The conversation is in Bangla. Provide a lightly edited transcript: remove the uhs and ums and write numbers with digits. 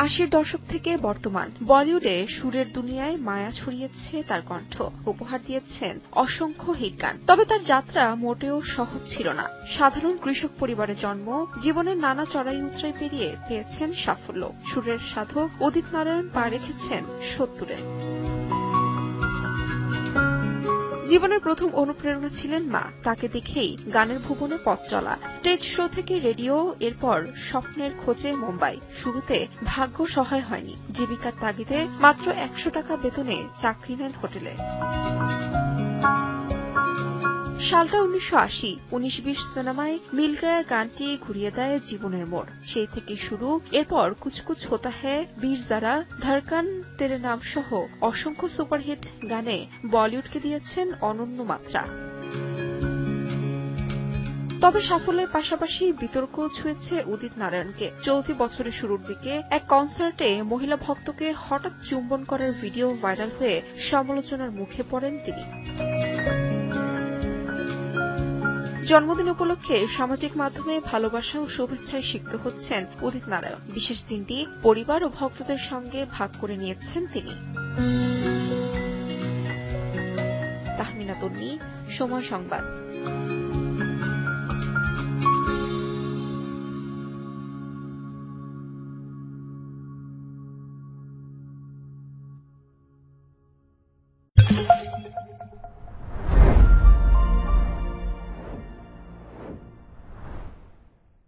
80-র দশক থেকে বর্তমান বলিউডে সুরের দুনিয়ায় মায়া ছড়িয়েছে তার কণ্ঠ, উপহার দিয়েছেন অসংখ্য হিট গান। তবে তার যাত্রা মোটেও সহজ ছিল না। সাধারণ কৃষক পরিবারে জন্ম, জীবনের নানা চড়াই উতরাই পেরিয়ে পেয়েছেন সাফল্য। সুরের সাধক উদিত নারায়ণ পা রেখেছেন 70-এ। জীবনের প্রথম অনুপ্রেরণা ছিলেন মা। তাকে দেখেই গানের ভুবনে পথ চলা। স্টেজ শো থেকে রেডিও, এরপর স্বপ্নের খোঁজে মুম্বাই। শুরুতে ভাগ্য সহায় হয়নি। জীবিকার তাগিদে মাত্র 100 টাকা বেতনে চাকরি নেন হোটেলে। সালটা 1980। 19-20 সিনেমায় মিল গায়া গানটি ঘুরিয়ে দেয় জীবনের মোড়। সেই থেকে শুরু। এরপর কুছ কুছ হোতা হ্যায়, বীর জারা, ধড়কন, তেরে নাম সহ অসংখ্য সুপারহিট গানে বলিউডকে দিয়েছেন অনন্য মাত্রা। তবে সাফল্যের পাশাপাশি বিতর্ক ছুঁয়েছে উদিত নারায়ণকে। চলতি বছরের শুরুর দিকে এক কনসার্টে মহিলা ভক্তকে হঠাৎ চুম্বন করার ভিডিও ভাইরাল হয়ে সমালোচনার মুখে পড়েন তিনি। জন্মদিন উপলক্ষে সামাজিক মাধ্যমে ভালোবাসা ও শুভেচ্ছায় সিক্ত হচ্ছেন উদিত নারায়ণ। বিশেষ দিনটি পরিবার ও ভক্তদের সঙ্গে ভাগ করে নিয়েছেন তিনি। তাহমিনা তন্নি, সময় সংবাদ।